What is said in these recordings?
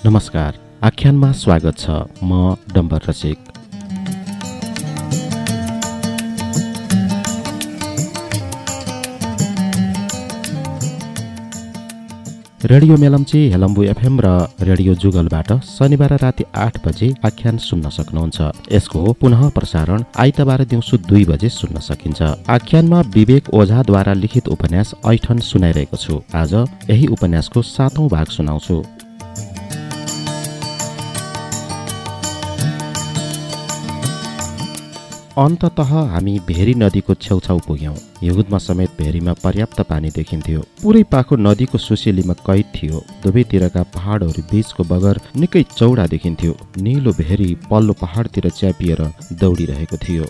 नमस्कार, आख्यानमा स्वागत छ। म डम्बर रसिक। रेडियो मेलम्ची हेलम्बु एफएम र रेडियो जुगलबाट शनिबार राति 8 बजे आख्यान सुन्न सक्नुहुन्छ। यसको पुनः प्रसारण आइतबार दिउँसो 2 बजे सुन्न सकिन्छ। आख्यानमा विवेक ओझाद्वारा लिखित उपन्यास ऐठन सुनाइरहेको छु। आज यही उपन्यासको 7औं भाग सुनाउँछु। अन्ततः हामी भेरी नदीको छेउछाउ पुग्यौं। हिउँदमा समेत भेरीमा पर्याप्त पानी देखिन्थ्यो। पुरै पाखो नदीको सुसेलीमा कैद थियो। दुवैतिरका पहाडहरू बीचको बगर निकै चौडा देखिन्थ्यो। निलो भेरी पल्लो पहाडतिर च्यापिएर दौडिरहेको थियो।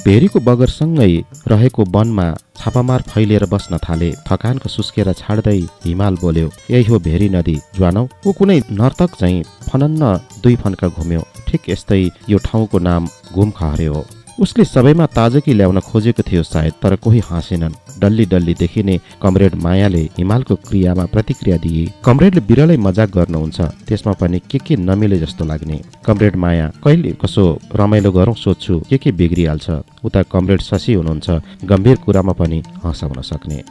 भेरीको बगरसँगै रहेको वनमा छापामार फैलिएर बस्न थाले। थकानको सुस्केर छाड्दै हिमाल बोल्यो, यही हो भेरी नदी, ज्वानौ। ऊ कुनै नर्तक चाहिँ फनन्न 2 फन्का घुम्यो। ठिक यस्तै यो ठाउँको नाम घुमखहरे हो। उसले सबैमा ताजगी ल्याउन खोजेको थियो सायद, तर कोही हाँसेनन्। डल्ली डल्ली देखिने कमरेड मायाले हिमालको क्रियामा प्रतिक्रिया दिए। कमरेडले बिरलै मजाक गर्नुहुन्छ, त्यसमा पनि के नमिले जस्तो लाग्ने। कमरेड माया, कहिले कसो रमाइलो गरौँ सोध्छु, के बिग्रिहाल्छ। उता कमरेड शशि हुनुहुन्छ, गम्भीर कुरामा पनि हँसाउन सक्ने।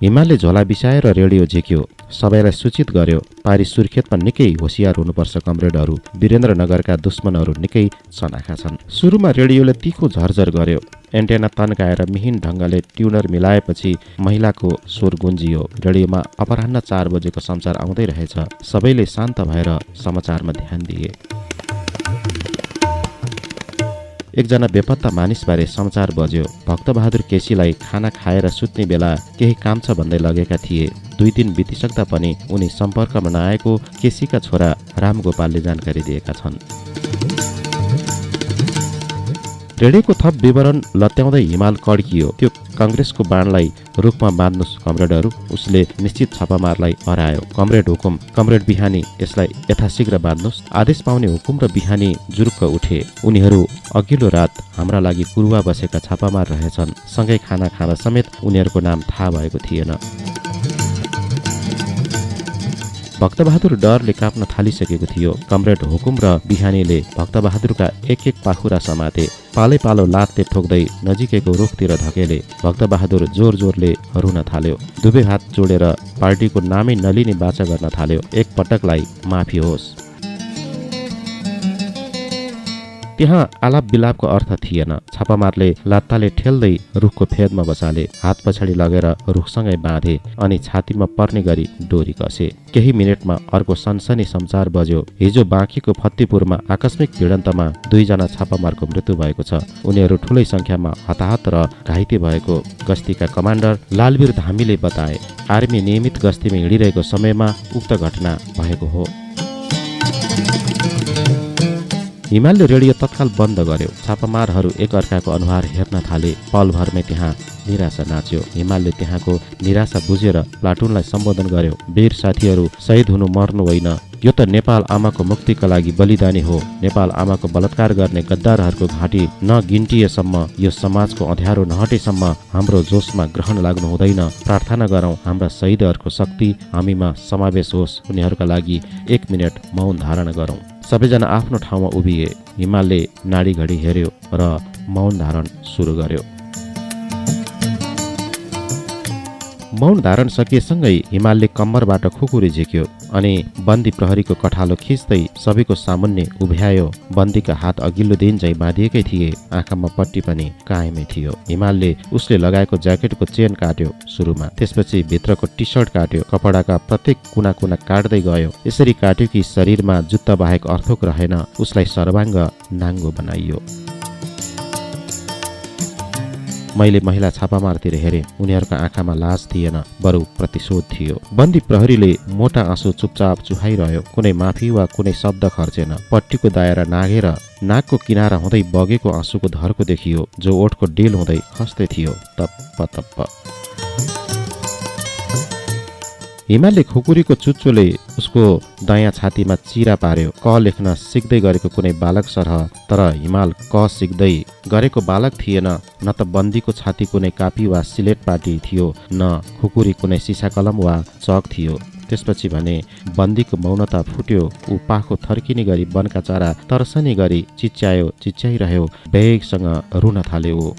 हिमालले झोला बिसाएर रेडियो झिक्यो। सबैलाई सूचित गर्यो, पारी सुर्खेतमा निकै होसियार हुनुपर्छ कमरेडहरू। वीरेन्द्रनगरका दुश्मनहरू निकै चनाखा छन्। सुरुमा रेडियोले तीखो झरझर गर्यो। एन्टेना तन्काएर मिहिन ढङ्गले ट्युनर मिलाएपछि महिलाको स्वर गुन्जियो। रेडियोमा अपराह्न 4 बजेको समाचार आउँदै रहेछ। सबैले शान्त भएर समाचारमा ध्यान दिए। एकजना बेपत्ता मानिसबारे समाचार बज्यो। भक्तबहादुर केसीलाई खाना खाएर सुत्ने बेला केही काम छ भन्दै लगेका थिए। 2 दिन बितिसक्दा पनि उनी सम्पर्कमा नआएको केसीका छोरा रामगोपालले जानकारी दिएका छन्। रेडियोको थप विवरण लत्याउँदै हिमाल कड्कियो। त्यो काङ्ग्रेसको बाणलाई रुखमा बाँध्नुस् कमरेडहरू। उसले निश्चित छापामारलाई हरायो। कमरेड हुकुम, कमरेड बिहानी, यसलाई यथाशीघ्र बाँध्नुस्। आदेश पाउने हुकुम र बिहानी जुरुक्क उठे। उनीहरू अघिल्लो रात हाम्रा लागि कुरुवा बसेका छापामार रहेछन्। सँगै खाना खाँदा समेत उनीहरूको नाम थाहा भएको थिएन। भक्तबहादुर डरले काप्न थालिसकेको थियो। कमरेड हुकुम र बिहानीले भक्तबहादुरका एक पाखुरा समाते। पालै पालो लातले ठोक्दै नजिकैको रुखतिर धकेले। भक्तबहादुर जोर जोरले रुन थाल्यो। दुवै हात जोडेर पार्टीको नामै नलिने बाचा गर्न थाल्यो। एक पटकलाई माफी होस्। त्यहाँ आलाप बिलापको अर्थ थिएन। छापामारले लात्ताले ठेल्दै रुखको फेदमा बसाले। हात पछाडि लगेर रुखसँगै बाँधे अनि छातीमा पर्ने गरी डोरी कसे। केही मिनेटमा अर्को सनसनी समाचार बज्यो। हिजो बाँकीको फत्तीपुरमा आकस्मिक भिडन्तमा 2 जना छापामारको मृत्यु भएको छ। उनीहरू ठूलै संख्यामा हताहत र घाइते भएको गस्तीका कमान्डर लालवीर धामीले बताए। आर्मी नियमित गस्तीमा हिँडिरहेको समयमा उक्त घटना भएको हो। हिमालले रेडियो तत्काल बन्द गर्यो। छापामारहरू एक अर्काको अनुहार हेर्न थाले। पलभरमै त्यहाँ निराशा नाच्यो। हिमालले त्यहाँको निराशा बुझेर प्लाटुनलाई सम्बोधन गर्यो। वीर साथीहरू, शहीद हुनु मर्नु होइन, यो त नेपाल आमाको मुक्तिका लागि बलिदानी हो। नेपाल आमाको बलात्कार गर्ने गद्दारहरूको घाँटी नगिन्टिएसम्म, यो समाजको अँध्यारो नहटेसम्म हाम्रो जोसमा ग्रहण लाग्नु हुँदैन। प्रार्थना गरौँ हाम्रा शहीदहरूको शक्ति हामीमा समावेश होस्। उनीहरूका लागि 1 मिनट मौन धारण गरौँ। सबैजना आफ्नो ठाउँमा उभिए। हिमालले नाडी घडी हेर्यो र मौन धारण सुरु गर्यो। मौन धारण सकिएसँगै हिमालले कम्मरबाट खुकुरी झिक्यो अनि बन्दी प्रहरीको कठालो खिच्दै सबैको सामुन्ने उभ्यायो। बन्दीका हात अघिल्लो दिन झैँ बाँधिएकै थिए। आँखामा पट्टी पनि कायमै थियो। हिमालले उसले लगाएको ज्याकेटको चेन काट्यो सुरुमा, त्यसपछि भित्रको टी सर्ट काट्यो। कपडाका प्रत्येक कुना कुना काट्दै गयो। यसरी काट्यो कि शरीरमा जुत्ता बाहेक अर्थोक रहेन। उसलाई सर्वाङ्ग नाङ्गो बनाइयो। मैले महिला छापामारतिर हेरेँ। उनीहरूका आँखामा लाज थिएन, बरु प्रतिशोध थियो। बन्दी प्रहरीले मोटा आँसु चुपचाप चुहाइरह्यो। कुनै माफी वा कुनै शब्द खर्चेन। पट्टीको दायरा नाघेर नाकको किनारा हुँदै बगेको आँसुको धर्को देखियो, जो ओठको डेल हुँदै खस्दै थियो। तप्प तप्प। हिमालले खुकुरीको चुच्चोले उसको दायाँ छातीमा चिरा पार्यो। क लेख्न सिक्दै गरेको कुनै बालक सरह, तर हिमाल क सिक्दै गरेको बालक थिएन। न त बन्दीको छाती कुनै कापी वा सिलेट पाटी थियो, न खुकुरी कुनै सिसा कलम वा चक थियो। त्यसपछि भने बन्दीको मौनता फुट्यो। ऊ पाखो थर्किने गरी वनका चरा तरसनी गरी चिच्याइरह्यो। बेगसँग रुन थाल्यो।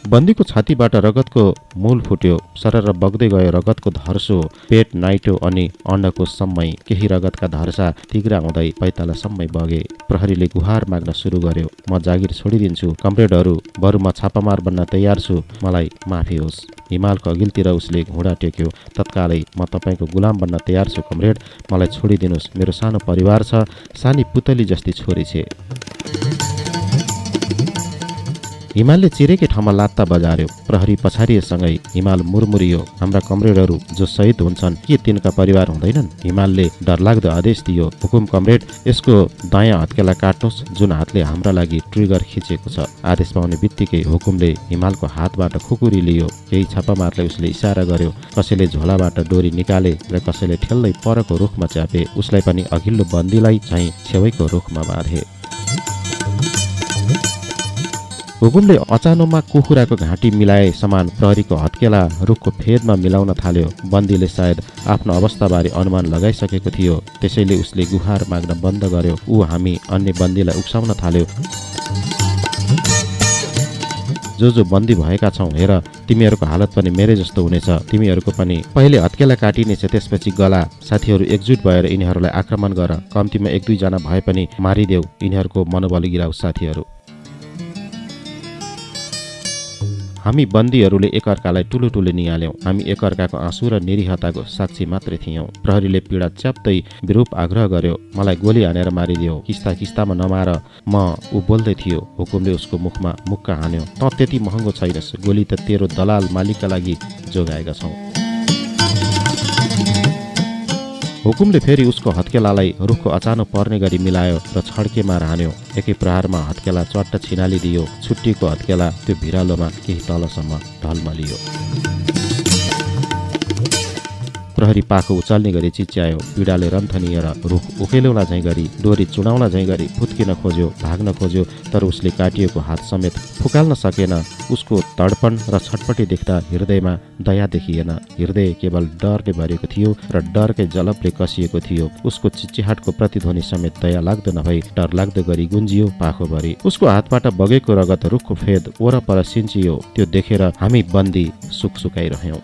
बन्दीको छातीबाट रगतको मूल फुट्यो। सरर बग्दै गयो रगतको धर्सो। पेट, नाइटो अनि अन्डको सम्मै। केही रगतका धर्सा तिग्रा आउँदै पैतालासम्मै बगे। प्रहरीले गुहार माग्न सुरु गर्यो। म जागिर छोडिदिन्छु कमरेडहरू, बरु म छापामार बन्न तयार छु, मलाई माफी होस्। हिमालको अघिल्तिर उसले घुँडा टेक्यो। तत्कालै म तपाईँको गुलाम बन्न तयार छु कमरेड, मलाई छोडिदिनुहोस्। मेरो सानो परिवार छ, सानी पुतली जस्ती छोरी छे। हिमालले चिरेकै ठाउँमा लात्ता बजार्यो। प्रहरी पछाडिएसँगै हिमाल मुरमुरियो। हाम्रा कमरेडहरू जो शहीद हुन्छन्, के तिनका परिवार हुँदैनन्? हिमालले डरलाग्दो आदेश दियो। हुकुम कमरेड, यसको दायाँ हत्केला काट्नुहोस्, जुन हातले हाम्रा लागि ट्रिगर खिचेको छ। आदेश पाउने बित्तिकै हुकुमले हिमालको हातबाट खुकुरी लियो। केही छापामारले उसले इसारा गर्यो। कसैले झोलाबाट डोरी निकाले र कसैले ठेल्दै परको रुखमा च्यापे। उसलाई पनि अघिल्लो बन्दीलाई चाहिँ छेउैको रुखमा बाँधे। हुकुमले अचानोमा कुखुराको घाँटी मिलाए समान प्रहरीको हत्केला रुखको फेदमा मिलाउन थाल्यो। बन्दीले सायद आफ्नो अवस्थाबारे अनुमान लगाइसकेको थियो, त्यसैले उसले गुहार माग्न बन्द गर्यो। ऊ हामी अन्य बन्दीलाई उक्साउन थाल्यो। जो बन्दी भएका छौ, हेर, तिमीहरूको हालत पनि मेरै जस्तो हुनेछ। तिमीहरूको पनि पहिले हत्केला काटिनेछ, त्यसपछि गला। साथीहरू एकजुट भएर यिनीहरूलाई आक्रमण गर। कम्तीमा 1-2 जना भए पनि मारिदेऊ। यिनीहरूको मनोबल गिराऊ साथीहरू। हामी बन्दीहरूले एकअर्कालाई ठुलो निहाल्यौं। हामी एकअर्काको आँसु र निरीहताको साक्षी मात्रै थियौं। प्रहरीले पीडा च्याप्दै विरूप आग्रह गर्यो, मलाई गोली हानेर मारिदियो, किस्तामा नमार। ऊ बोल्दै थियो। हुकुमले उसको मुखमा मुक्का हान्यो। त त्यति महँगो छैनस्, गोली त तेरो दलाल मालिकका लागि जोगाएका छौं। हुकुमले फेरि उसको हत्केलालाई रुखको अचानो पर्ने गरी मिलायो र छड्केमा हान्यो। एकै प्रहारमा हत्केला चट्ट छिनालिदियो। छुट्टीको हत्केला त्यो भिरालोमा केही तलसम्म ढलमलियो। प्रहरी पाखो उचाल्ने गरी चिच्यायो। पीडाले रन्थनिएर रुख उखेलौला झैँ गरी, डोरी चुडाउला झैँ गरी फुत्किन खोज्यो, भाग्न खोज्यो, तर उसले काटिएको हात समेत फुकाल्न सकेन। उसको तडपन र छटपटी देख्दा हृदयमा दया देखिएन। हृदय केवल डरले भरिएको थियो र डरकै जलपले कसिएको थियो। उसको चिच्याहाटको प्रतिध्वनि समेत दया लाग्दो नभई डरलाग्दो गरी गुन्जियो पाखोभरि। उसको हातबाट बगेको रगत रुखको फेद वरपर सिन्चियो। त्यो देखेर हामी बन्दी सुकाइरह्यौं।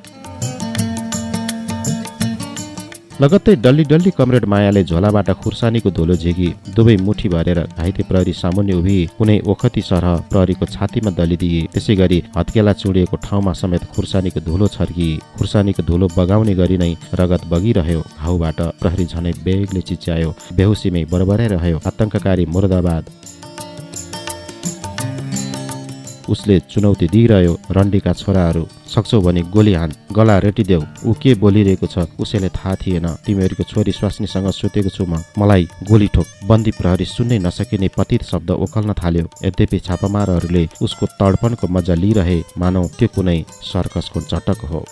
लगत्तै डल्ली कमरेड मायाले झोलाबाट खुर्सानीको धुलो झिकी दुवै मुठी भरेर घाइते प्रहरी सामुन्ने उभि कुनै ओखती सरह प्रहरीको छातीमा दलिदिए। त्यसै गरी हत्केला चुडिएको ठाउँमा समेत खुर्सानीको धुलो छर्किए। खुर्सानीको धुलो बगाउने गरी नै रगत बगिरह्यो। घाउबाट प्रहरी झनै बेगले चिच्यायो। बेहोसीमै बरबराइरह्यो, आतंककारी मुर्दाबाद। उसले चुनौती दिइरह्यो, रन्डीका छोराहरू, सक्छौ भने गोली हान, गला रेटिदेऊ। ऊ के बोलिरहेको छ उसैले थाहा थिएन। तिमीहरूको छोरी स्वास्नीसँग सुतेको छु म, मलाई गोली ठोक। बन्दी प्रहरी सुन्नै नसकिने पतित शब्द ओखल्न थाल्यो। यद्यपि छापामारहरूले उसको तडपनको मजा लिइरहे, मानौ त्यो कुनै सर्कसको चटक हो।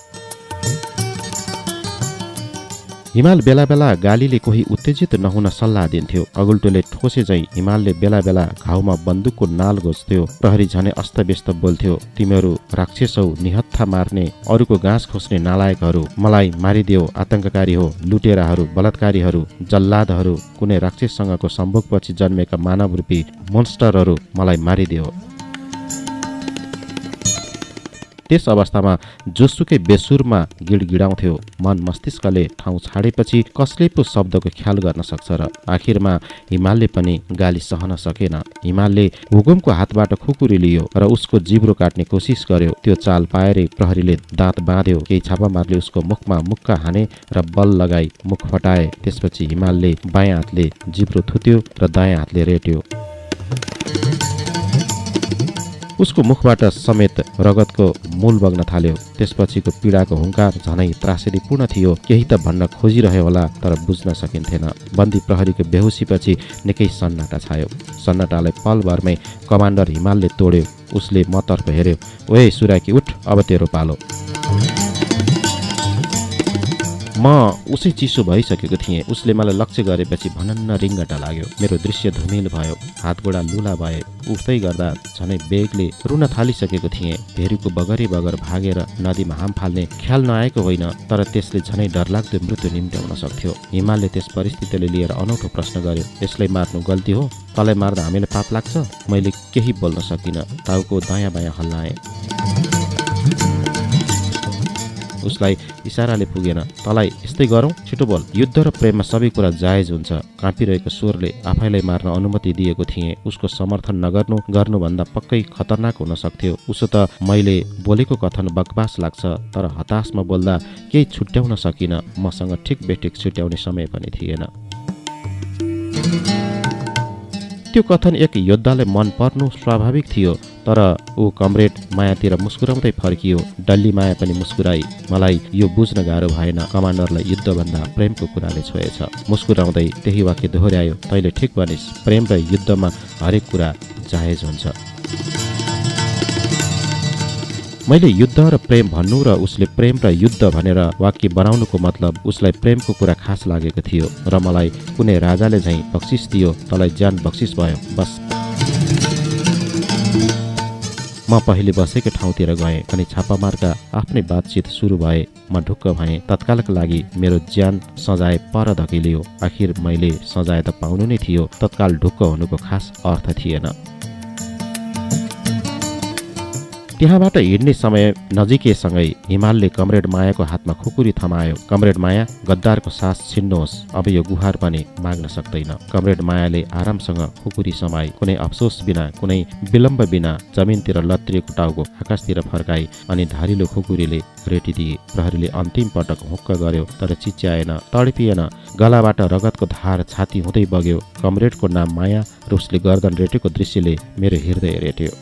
हिमाल बेला बेला गालीले कोही उत्तेजित नहुन सल्लाह दिन्थ्यो। अगुल्टोले ठोसे झैँ हिमालले बेला बेला घाउमा बन्दुकको नाल घोच्थ्यो। प्रहरी झनै अस्तव्यस्त बोल्थ्यो, तिमीहरू राक्षस हौ, निहत्था मार्ने, अरूको घाँस खोस्ने नालायकहरू, मलाई मारिदेऊ। आतंककारी हो, लुटेराहरू, बलात्कारीहरू, जल्लादहरू, कुनै राक्षससँगको सम्भोगपछि जन्मेका मानवरूपी मोन्स्टरहरू, मलाई मारिदेऊ। त्यस अवस्थामा जोसुकै बेसुरमा गिडगिडाउँथ्यो। मन मस्तिष्कले ठाउँ छाडेपछि कसले पो शब्दको ख्याल गर्न सक्छ र? आखिरमा हिमालले पनि गाली सहन सकेन। हिमालले हुकुमको हातबाट खुकुरी लियो र उसको जिब्रो काट्ने कोसिस गर्यो। त्यो चाल पाएरै प्रहरीले दाँत बाँध्यो। केही छापामारले उसको मुखमा मुक्का हाने र बल लगाई मुख फटाए। त्यसपछि हिमालले बायाँ हातले जिब्रो थुत्यो र दायाँ हातले रेट्यो। उसको मुखबाट समेत रगतको मूल बग्न थाल्यो। त्यसपछिको पीडाको हुङ्कार झनै त्रासदीपूर्ण थियो। केही त भन्न खोजिरह्यो होला, तर बुझ्न सकिन्थेन। बन्दी प्रहरीको बेहोसीपछि निकै सन्नाटा छायो। सन्नाटालाई पलभरमै कमान्डर हिमालले तोड्यो। उसले मतर्फ हेर्यो, ओए सुराकी उठ, अब तेरो पालो। म उसै चिसो भइसकेको थिएँ। उसले मलाई लक्ष्य गरेपछि भनन्न रिङ्गटा लाग्यो। मेरो दृश्य धुमिल भयो, हातगोडा लुला भए। उठ्दै गर्दा झनै बेगले रुन थालिसकेको थिएँ। भेरीको बगरी बगर भागेर नदीमा हाम फाल्ने ख्याल नआएको होइन, तर त्यसले झनै डरलाग्दो मृत्यु निम्त्याउन सक्थ्यो। हिमालले त्यस परिस्थितिले लिएर अनौठो प्रश्न गर्यो, यसलाई मार्नु गल्ती हो? तँलाई मार्दा हामीलाई पाप लाग्छ? मैले केही बोल्न सकिनँ। टाउको दायाँ बायाँ हल्लाएँ। उसलाई इसाराले पुगेन। तँलाई यस्तै गरौँ? छिटो बोल। युद्ध र प्रेममा सबै कुरा जायज हुन्छ। काँपिरहेको स्वरले आफैलाई मार्न अनुमति दिएको थिएँ। उसको समर्थन गर्नुभन्दा पक्कै खतरनाक हुन सक्थ्यो। उसो त मैले बोलेको कथन बकवास लाग्छ, तर हताशमा बोल्दा केही छुट्याउन सकिनँ। मसँग ठिक बेठिक छुट्याउने समय पनि थिएन। त्यो कथन एक योद्धालाई मन पर्नु स्वाभाविक थियो, तर ऊ कमरेड मायातिर मुस्कुराउँदै फर्कियो। डल्ली माया पनि मुस्कुराई। मलाई यो बुझ्न गाह्रो भएन। कमान्डरलाई युद्धभन्दा प्रेमको कुराले छोएछ। मुस्कुराउँदै त्यही वाक्य दोहोर्यायो, तैँले ठिक भनिस्, प्रेम र युद्धमा हरेक कुरा जायज हुन्छ। मैले युद्ध र प्रेम भन्नु र उसले प्रेम र युद्ध भनेर वाक्य बनाउनुको मतलब उसलाई प्रेमको कुरा खास लागेको थियो र मलाई कुनै राजाले झैँ बक्सिस दियो। तँलाई ज्यान बक्सिस भयो, बस। म पहिले बसेको ठाउँतिर गएँ अनि छापामारका आफ्नै बातचित सुरु भए। म ढुक्क भएँ। तत्कालका लागि मेरो ज्यान सजाय पर धकेलियो। आखिर मैले सजाय त पाउनु नै थियो। तत्काल ढुक्क हुनुको खास अर्थ थिएन। त्यहाँबाट हिँड्ने समय नजिकैसँगै हिमालले कमरेड मायाको हातमा खुकुरी थमायो। कमरेड माया, गद्दारको सास छिन्नुहोस्, अब यो गुहार पनि माग्न सक्दैन। कमरेड मायाले आरामसँग खुकुरी समाई। कुनै अफसोस बिना, कुनै विलम्ब बिना जमिनतिर लत्रिएको टाउको आकाशतिर फर्काई अनि धारिलो खुकुरीले रेटिदिए। प्रहरीले अन्तिम पटक हुक्क गर्यो, तर चिच्याएन, तडपिएन। गलाबाट रगतको धार छाती हुँदै बग्यो। कमरेडको नाम माया र उसले गर्दन रेटेको दृश्यले मेरो हृदय रेट्यो।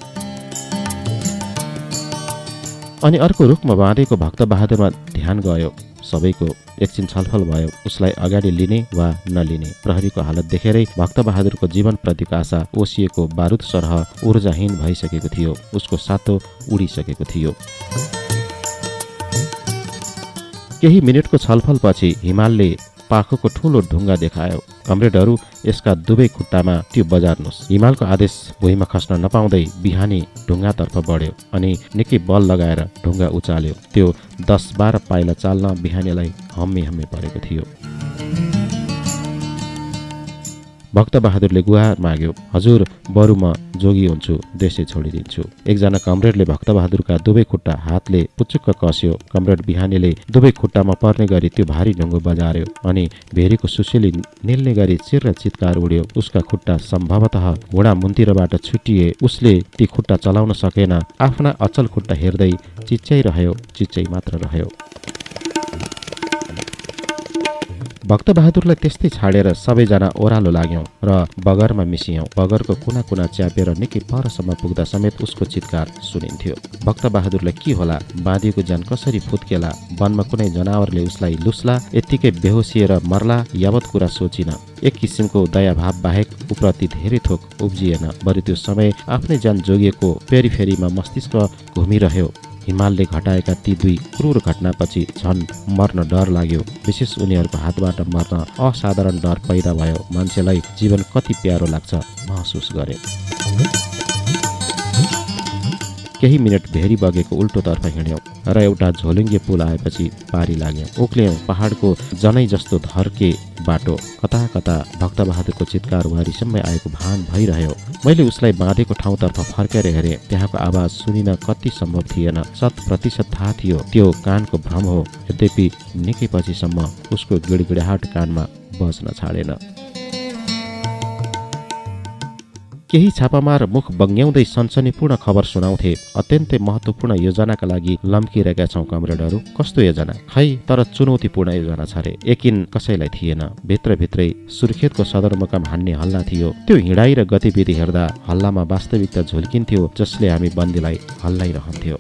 अनि अर्को रुखमा बाँधेको भक्तबहादुरमा ध्यान गयो। सबैको एकछिन छलफल भयो, उसलाई अगाडि लिने वा नलिने। प्रहरीको हालत देखेरै भक्तबहादुरको जीवनप्रतिको आशा ओसिएको बारुद सरह ऊर्जाहीन भइसकेको थियो। उसको सातो उडिसकेको थियो। केही मिनटको छलफलपछि हिमालले पाखोको ठूलो ढुङ्गा देखायो। कमरेडहरू, यसका दुवै खुट्टामा त्यो बजार्नुहोस्। हिमालको आदेश भुइँमा खस्न नपाउँदै बिहानी ढुङ्गातर्फ बढ्यो अनि निकै बल लगाएर ढुङ्गा उचाल्यो। त्यो 10-12 पाइला चाल्न बिहानीलाई हम्मे परेको थियो। भक्तबहादुरले गुहार माग्यो, हजुर, बरु म जोगी हुन्छु, देशै छोडिदिन्छु। एकजना कमरेडले भक्तबहादुरका दुवै खुट्टा हातले पुचुक्क कस्यो। कमरेड बिहानीले दुवै खुट्टामा पर्ने गरी त्यो भारी ढुङ्गो बजार्यो अनि भेरीको सुसेली निल्ने गरी चिर चित्कार उड्यो। उसका खुट्टा सम्भवतः घुँडा मुन्तिरबाट छुटिए। उसले ती खुट्टा चलाउन सकेन। आफ्ना अचल खुट्टा हेर्दै चिच्याइ मात्र रह्यो। भक्तबहादुरलाई त्यस्तै छाडेर सबैजना ओह्रालो लाग्यौं र बगरमा मिसियौं। बगरको कुना कुना च्यापेर निकै परसम्म पुग्दा समेत उसको चित्कार सुनिन्थ्यो। भक्तबहादुरलाई के होला, बाँधिएको ज्यान कसरी फुत्केला, वनमा कुनै जनावरले उसलाई लुस्ला, यत्तिकै बेहोसिएर मर्ला, यावत कुरा सोचिन। एक किसिमको दयाभाव बाहेक उप्रति धेरै थोक उब्जिएन। बरु त्यो समय आफ्नै ज्यान जोगिएको पेरिफेरीमा मस्तिष्क घुमिरह्यो। हिमालले घटाएका ती दुई क्रूर घटनापछि झन् मर्न डर लाग्यो। विशेष उनीहरूको हातबाट मर्न असाधारण डर पैदा भयो। मान्छेलाई जीवन कति प्यारो लाग्छ महसुस गरे। केही मिनट भेरी बगेको उल्टोतर्फ हिँड्यौं र एउटा झोलुङ्गे पुल आएपछि पारी लाग्यौं। उक्ल्यौं। पहाडको जनै जस्तो धर्के बाटो। कता कता भक्तबहादुरको चित्कार वारीसम्मै आएको भान भइरह्यो। मैले उसलाई बाँधेको ठाउँतर्फ फर्केर हेरेँ। त्यहाँको आवाज सुनिन कति सम्भव थिएन। 100% थाहा थियो त्यो कानको भ्रम हो। यद्यपि निकै पछिसम्म उसको गिडगिडाहट कानमा बज्न छाडेन। केही छापामार मुख बङ्ग्याउँदै सनसनीपूर्ण खबर सुनाउँथे। अत्यन्तै महत्त्वपूर्ण योजनाका लागि लम्किरहेका छौं कमरेडहरू। कस्तो योजना? खै, तर चुनौतीपूर्ण योजना छ रे। यकिन कसैलाई थिएन। भित्रभित्रै सुर्खेतको सदरमुकाम हान्ने हल्ला थियो। त्यो हिँडाइ र गतिविधि हेर्दा हल्लामा वास्तविकता झुल्किन्थ्यो, जसले हामी बन्दीलाई हल्लाइरहन्थ्यो।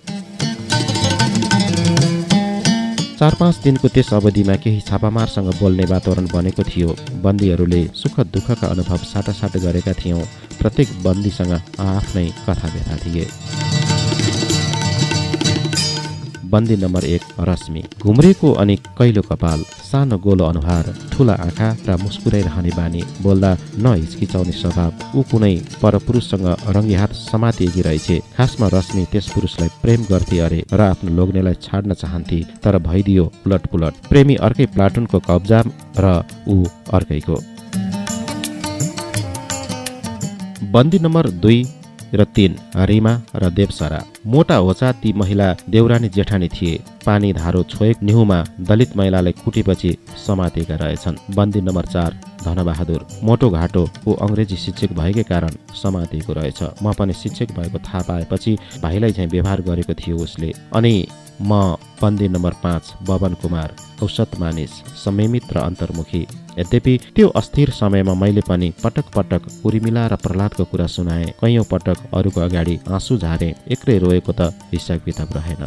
4-5 दिनको त्यस अवधिमा केही छापामारसँग बोल्ने वातावरण बनेको थियो। बन्दीहरूले सुख दुःखका अनुभव साटासाट गरेका थियौं। प्रत्येक बन्दीसँग आफ्नै कथा व्यथा थिए। बन्दी नम्बर 1 रश्मि। घुम्रेको अनि कैलो कपाल, सानो गोलो अनुहार, ठुला आँखा र मुस्कुराइरहने बानी, बोल्दा नहिचकिचाउने स्वभाव। ऊ कुनै परपुरुषसँग रङ्गी हात समातिएकी रहेछे। खासमा रश्मि त्यस पुरुषलाई प्रेम गर्थे अरे र आफ्नो लोग्नेलाई छाड्न चाहन्थे, तर भइदियो उलटपुलट। प्रेमी अर्कै प्लाटुनको कब्जा र ऊ अर्कैको। बन्दी नम्बर 2 र 3 रिमा र देवसरा। मोटा होचा ती महिला देउरानी जेठानी थिए। पानी धारो छोएको निहुमा दलित महिलालाई कुटेपछि समातेका रहेछन्। बन्दी नम्बर 4 धनबहादुर। मोटो घाटो, ऊ अङ्ग्रेजी शिक्षक भएकै कारण समातेको रहेछ। म पनि शिक्षक भएको थाहा पाएपछि भाइलाई चाहिँ व्यवहार गरेको थियो उसले। अनि म बन्दी नम्बर 5 बबन कुमार। औसत मानिस, संयमित र अन्तर्मुखी। यद्यपि त्यो अस्थिर समयमा मैले पनि पटक पटक उर्मिला र प्रहलादको कुरा सुनाएँ। कैयौँ पटक अरूको अगाडि आँसु झारे। एक्लै रोएको त हिसाब किताब रहेन।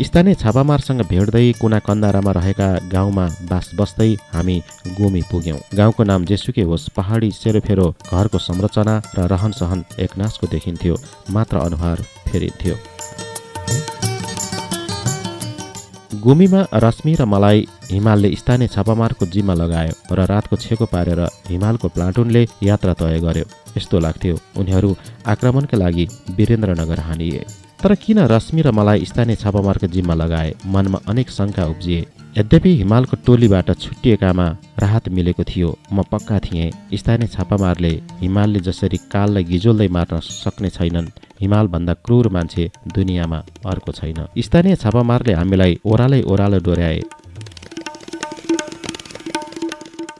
स्थानीय छापामारसँग भेट्दै कुना कन्दारामा रहेका गाउँमा बास बस्दै हामी गुमी पुग्यौं। गाउँको नाम जेसुकै होस्, पहाडी सेरोफेरो घरको संरचना र रहनसहन एकनासको देखिन्थ्यो, मात्र अनुहार फेरिन्थ्यो। गुमीमा रश्मि र मलाई हिमालले स्थानीय छापामारको जिम्मा लगायो र रातको छेको पारेर हिमालको प्लाटुनले यात्रा तय गर्यो। यस्तो लाग्थ्यो उनीहरू आक्रमणका लागि वीरेन्द्रनगर हानिए। तर किन रश्मि र मलाई स्थानीय छापामारको जिम्मा लगाए? मनमा अनेक शङ्का उब्जिए। यद्यपि हिमालको टोलीबाट छुट्टिएकामा राहत मिलेको थियो। म पक्का थिएँ स्थानीय छापामारले हिमालले जसरी काललाई गिजोल्दै मार्न सक्ने छैनन्, हिमालभन्दा क्रूर मान्छे दुनियाँमा अर्को छैन। स्थानीय छापामारले हामीलाई ओह्रालै ओह्रालो डोर्याए।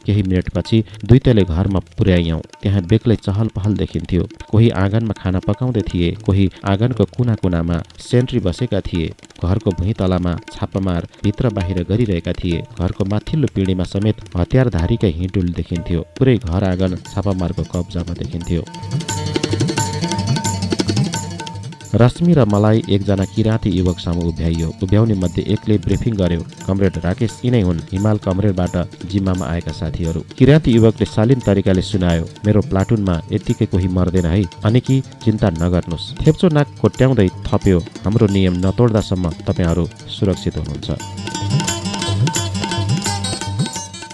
केही मिनटपछि दुईतले घरमा पुर्याइयौं। त्यहाँ बेग्लै चहल पहल देखिन्थ्यो। कोही आँगनमा खाना पकाउँदै थिए, कोही आँगनको कुना कुनामा सेन्ट्री बसेका थिए। घरको भुइँतलामा छापामार भित्र बाहिर गरिरहेका थिए। घरको माथिल्लो पिँढीमा समेत हतियारधारीकै हिँडुल देखिन्थ्यो। पुरै घर आँगन छापामारको कब्जामा देखिन्थ्यो। रश्मि र मलाई एकजना किराँती युवक सामु उभ्याइयो। उभ्याउने मध्ये एकले ब्रिफिङ गर्यो, कमरेड राकेश यिनै हुन् हिमाल कमरेडबाट जिम्मामा आएका साथीहरू। किराँती युवकले शालीन तरिकाले सुनायो, मेरो प्लाटुनमा यत्तिकै कोही मर्दैन है, अनि कि चिन्ता नगर्नुहोस्। थेप्चो नाक कोट्याउँदै थप्यो, हाम्रो नियम नतोड्दासम्म तपाईँहरू सुरक्षित हुनुहुन्छ।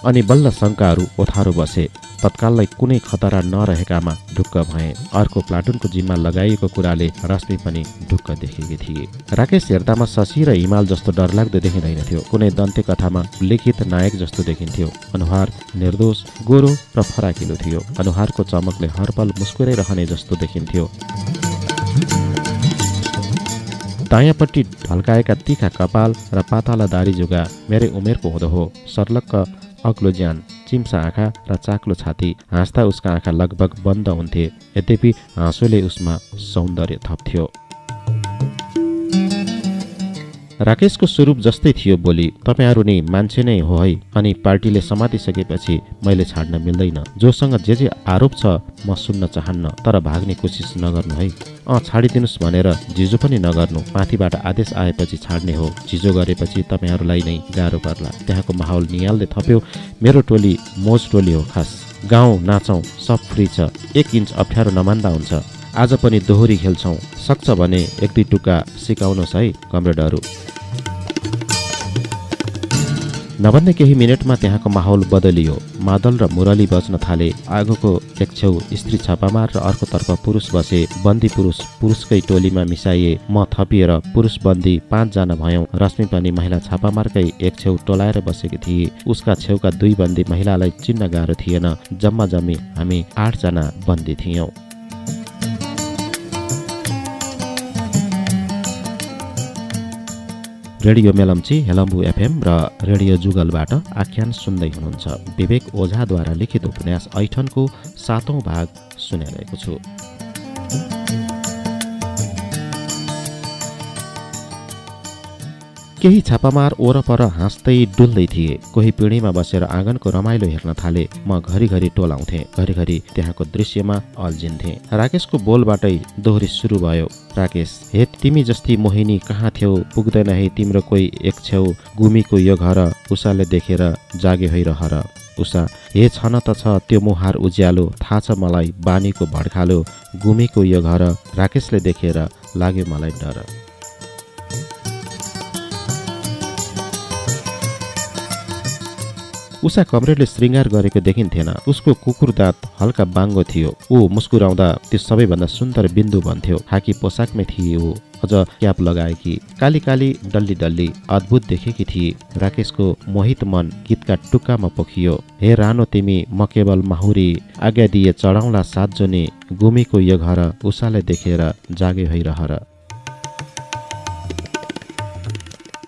अनि बल्ल शङ्काहरू ओथारो बसे। तत्काललाई कुनै खतरा नरहेकामा ढुक्क भए। अर्को प्लाटुनको जिम्मा लगाइएको कुराले रश्मि पनि ढुक्क देखेकी थिए। राकेश हेर्दामा शशि र हिमाल जस्तो डरलाग्दो देखिँदैनथ्यो। कुनै दन्ते कथामा लिखित नायक जस्तो देखिन्थ्यो। अनुहार निर्दोष, गोरो र फराकिलो थियो। अनुहारको चमकले हरपल मुस्कुराइरहने जस्तो देखिन्थ्यो। दायाँपट्टि ढल्काएका तिखा कपाल र पातला दारी जुगा मेरै उमेरको हुँदो हो। सर्लक्क अग्लो ज्यान, चिम्सा आँखा र चाक्लो छाती। हाँस्दा उसका आँखा लगभग बन्द हुन्थे, यद्यपि हाँसोले उसमा सौन्दर्य थप्थ्यो। राकेशको स्वरूप जस्तै थियो बोली, तपाईँहरू नि मान्छे नै हो है। अनि पार्टीले समातिसकेपछि मैले छाड्न मिल्दैन। जोसँग जे आरोप छ म सुन्न चाहन्न, तर भाग्ने कोसिस नगर्नु है। छाडिदिनुहोस् भनेर झिजो पनि नगर्नु। माथिबाट आदेश आएपछि छाड्ने हो। झिजो गरेपछि तपाईँहरूलाई नै गाह्रो पर्ला। त्यहाँको माहौल निहाल्दै थप्यो, मेरो टोली मोज टोली हो खास। गाउँ नाचौँ, सब फ्री छ। 1 इन्च अप्ठ्यारो नमान्दा हुन्छ। आज पनि दोहोरी खेल्छौँ। सक्छ भने 1-2 टुक्का सिकाउनुहोस् है कमरेडहरू। नभन्दै केही मिनटमा त्यहाँको माहौल बदलियो। मादल र मुरली बज्न थाले। आगोको एक छेउ स्त्री छापामार र अर्कोतर्फ पुरुष बसे। बन्दी पुरुष पुरुषकै टोलीमा मिसाइए। म थपिएर पुरुष बन्दी 5 जना भयौं। रश्मि पनि महिला छापामारकै एक छेउ टोलाएर बसेकी थिए। उसका छेउका 2 बन्दी महिलालाई चिन्न गाह्रो थिएन। जम्मा जम्मी हामी 8 जना बन्दी थियौं। रेडियो मेलम्ची, हेलम्बु एफएम र रेडियो जुगलबाट आख्यान सुन्दै हुनुहुन्छ। विवेक ओझाद्वारा लिखित उपन्यास ऐठनको 7औं भाग सुनाइरहेको छु। केही छापामार ओरपर हाँस्दै डुल्दै थिए। कोही पिँढीमा बसेर आँगनको रमाइलो हेर्न थाले। म घरिघरि टोलाउँथे, घरिघरि त्यहाँको दृश्यमा अल्झिन्थे। राकेशको बोलबाटै दोहोरी सुरु भयो। राकेश, हे तिमी जस्ती मोहिनी कहाँ थियौ? पुग्दैन है तिम्रो कोही एक छेउ। गुमीको यो घर उषाले देखेर जागे भइरहर। उषा, हे छन त छ त्यो मुहार उज्यालो। थाहा छ मलाई बानीको भड्कालो। गुमीको यो घर राकेशले देखेर लाग्यो मलाई डर। उषा कमरेडले श्रृङ्गार गरेको देखिन्थेन। उसको कुकुर दाँत हल्का बाङ्गो थियो। ऊ मुस्कुराउँदा त्यो सबैभन्दा सुन्दर बिन्दु भन्थ्यो। खाकी पोसाकमै थिए ऊ, अझ क्याप लगाएकी, काली काली डल्ली डल्ली अद्भुत देखेकी थिए। राकेशको मोहित मन गीतका टुक्कामा पोखियो। हे रानो तिमी म केवल माहुरी, आज्ञा दिए चढाउला सात जोनी, गुमीको यो घर उषालाई देखेर जागे भइरहर।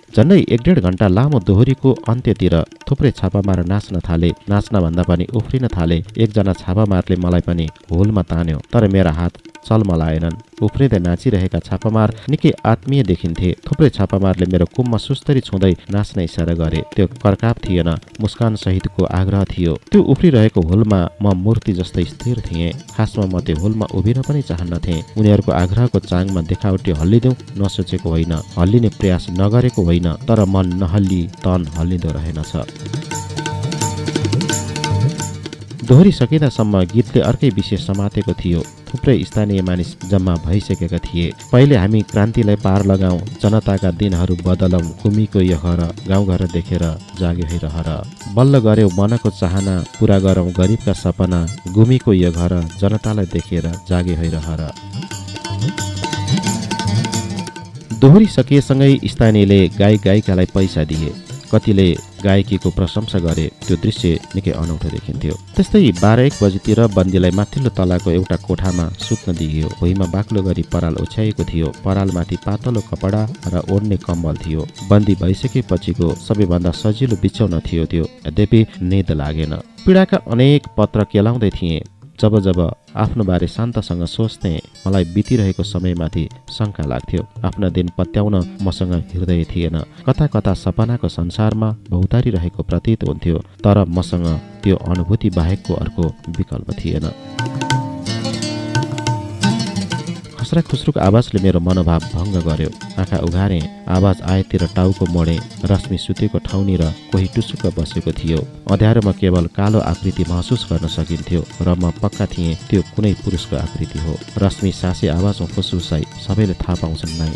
झन्डै 1.5 घण्टा लामो दोहोरीको अन्त्यतिर थुप्रै छापामार नाच्न थाले। नाच्न भन्दा पनि उफ्रिन थाले। एकजना छापामारले मलाई पनि होलमा तान्यो, तर मेरा हात चलमलाएनन्। उफ्रिँदै नाचिरहेका छापामार निकै आत्मीय देखिन्थे। थुप्रै छापामारले मेरो कुममा सुस्तरी छुँदै नाच्न इसारा गरे। त्यो करकाप थिएन, मुस्कान सहितको आग्रह थियो। त्यो उफ्रिरहेको होलमा म मूर्ति जस्तै स्थिर थिएँ। खासमा म त्यो होलमा उभिन पनि चाहन्नथेँ। उनीहरूको आग्रहको चाङमा देखावटी हल्लिदेऊ नसोचेको होइन, हल्लिने प्रयास नगरेको होइन, तर मन नहल्ली तन हल्लिँदो रहेनछ। दोहोरी सकिँदासम्म गीतले अर्कै विषय समातेको थियो। थुप्रै स्थानीय मानिस जम्मा भइसकेका थिए। पहिले हामी क्रान्तिलाई पार लगाऊँ, जनताका दिनहरू बदलौँ, गुमीको यो घर गाउँघर देखेर जागे भइरहर। बल्ल गर्यौ मनको चाहना, पुरा गरौँ गरिबका सपना, गुमीको यो घर जनतालाई देखेर जागे भइरहर। दोहोरी सकिएसँगै स्थानीयले गायक गायिकालाई पैसा दिए। कतिले गायकीको प्रशंसा गरे। त्यो दृश्य निकै अनौठो देखिन्थ्यो। त्यस्तै 12-1 बजीतिर बन्दीलाई माथिल्लो तलाको एउटा कोठामा सुत्न दिइयो। भुइँमा बाक्लो गरी पराल ओछ्याएको थियो। परालमाथि पातलो कपडा र ओढ्ने कम्बल थियो। बन्दी भइसकेपछिको सबैभन्दा सजिलो बिछौना थियो त्यो। यद्यपि निद लागेन। पीडाका अनेक पत्र केलाउँदै थिएँ। जब जब आफ्नो बारे शान्तसँग सोच्थे, मलाई बितिरहेको समयमाथि शङ्का लाग्थ्यो। आफ्ना दिन पत्याउन मसँग हृदय थिएन। कता कता सपनाको संसारमा भौतारिरहेको प्रतीत हुन्थ्यो, तर मसँग त्यो अनुभूति बाहेकको अर्को विकल्प थिएन। खस्रा खुस्रुको आवाजले मेरो मनोभाव भङ्ग गर्यो। आँखा उघारे, आवाज आएतिर टाउको मोडे। रश्मि सुतेको ठाउँनिर कोही टुसुक्क बसेको थियो। अँध्यारोमा केवल कालो आकृति महसुस गर्न सकिन्थ्यो र म पक्का थिएँ त्यो कुनै पुरुषको आकृति हो। रश्मि सासे आवाजमा फुसफुसाई, सबैले थाहा पाउँछन् नाइ।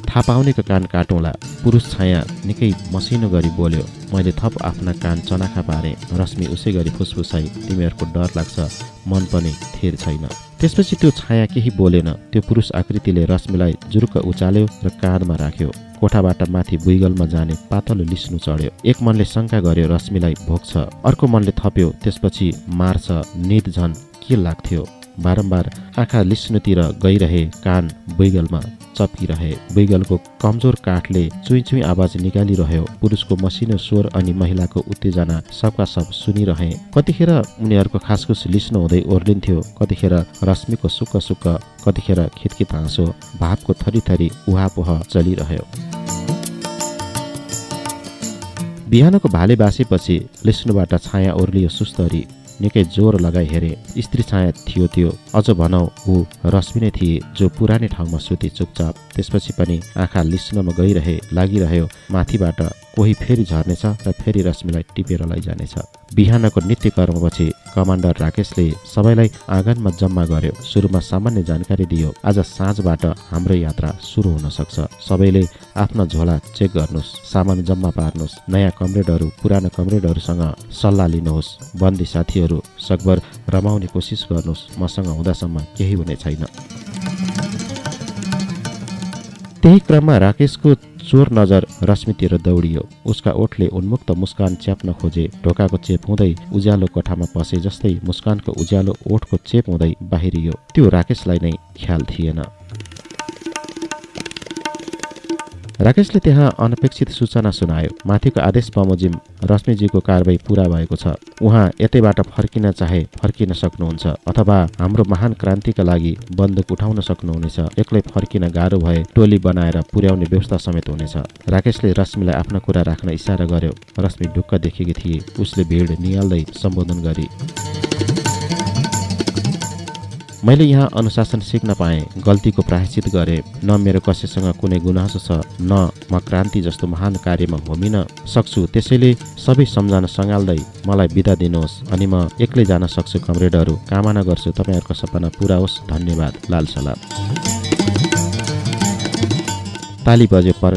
थाहा पाउनेको कान काटौँला। पुरुष छाया निकै मसिनो गरी बोल्यो। मैले थप आफ्ना कान चनाखा पारेँ। रश्मि उसै गरी फुसफुसाई, तिमीहरूको डर लाग्छ, मन पनि थिर छैन। त्यसपछि त्यो छाया केही बोलेन। त्यो पुरुष आकृतिले रश्मिलाई जुरुक्क उचाल्यो र काँधमा राख्यो। कोठाबाट माथि बुइगलमा जाने पातलो लिस्नु चढ्यो। एक मनले शङ्का गर्यो रश्मिलाई भोक छ, अर्को मनले थप्यो त्यसपछि मार्छ, निद झन् के लाग्थ्यो। बारम्बार आँखा लिस्नुतिर गइरहे, कान बुइगलमा चप्किरहे। बुइगलको कमजोर काठले चुई चुई आवाज निकालिरह्यो। पुरुषको मसिनो स्वर अनि महिलाको उत्तेजना सबका सब सुनिरहे। कतिखेर उनीहरूको खासखुस लिस्नु हुँदै ओर्लिन्थ्यो, कतिखेर रश्मिको सुक्क सुक्क, कतिखेर खितखित हाँसो, भावको थरीथरी उहापोह चलिरह्यो। बिहानको भाले बासेपछि लिस्नुबाट छाया ओर्लियो सुस्तरी। निकै जोर लगाई हेरे। स्त्री छाया थियो त्यो, अझ भनौ ऊ रश्मि नै थिए जो पुरानै ठाउँमा सुते चुपचाप। त्यसपछि पनि आँखा लिस्नमा गइरहे, लागिरह्यो माथिबाट कोही फेरि झर्नेछ र फेरि रश्मिलाई टिपेर लैजानेछ। बिहानको नित्य कर्मपछि कमान्डर राकेशले सबैलाई आँगनमा जम्मा गर्यो। सुरुमा सामान्य जानकारी दियो, आज साँझबाट हाम्रो यात्रा सुरु हुन सक्छ। सबैले आफ्ना झोला चेक गर्नुहोस्, सामान जम्मा पार्नुहोस्, नयाँ कमरेडहरू पुराना कमरेडहरूसँग सल्लाह लिनुहोस्, बन्दी साथीहरू सकभर रमाउने कोसिस गर्नुहोस्, मसँग हुँदासम्म केही हुने छैन। त्यही क्रममा राकेशको चोर नजर रश्मितिर दौडियो। उसका ओठले उन्मुक्त मुस्कान च्याप्न खोजे। ढोकाको चेप हुँदै उज्यालो कोठामा पसे जस्तै मुस्कानको उज्यालो ओठको चेप हुँदै बाहिरियो। त्यो राकेशलाई नै ख्याल थिएन। राकेशले त्यहाँ अनपेक्षित सूचना सुनायो। माथिको आदेश बमोजिम रश्मिजीको कारबाही पूरा भएको छ। उहाँ यतैबाट फर्किन चाहे फर्किन सक्नुहुन्छ, अथवा हाम्रो महान क्रान्तिका लागि बन्दुक उठाउन सक्नुहुनेछ। एक्लै फर्किन गाह्रो भए टोली बनाएर पुर्याउने व्यवस्था समेत हुनेछ। राकेशले रश्मिलाई आफ्ना कुरा राख्न इसारा गर्यो। रश्मि ढुक्क देखेकी थिए। उसले भिड निहाल्दै सम्बोधन गरी, मैले यहाँ अनुशासन सिक्न पाएँ, गल्तीको प्रायश्चित गरेँ। न मेरो कसैसँग कुनै गुनासो छ, न म क्रान्ति जस्तो महान कार्यमा होमिन सक्छु। त्यसैले सबै सम्झना सँगाल्दै मलाई बिदा दिनुहोस् अनि म एक्लै जान सक्छु। कमरेडहरू, कामना गर्छु तपाईँहरूको सपना पुरा होस्। धन्यवाद। लाल सलाम। ताली बज्यो पर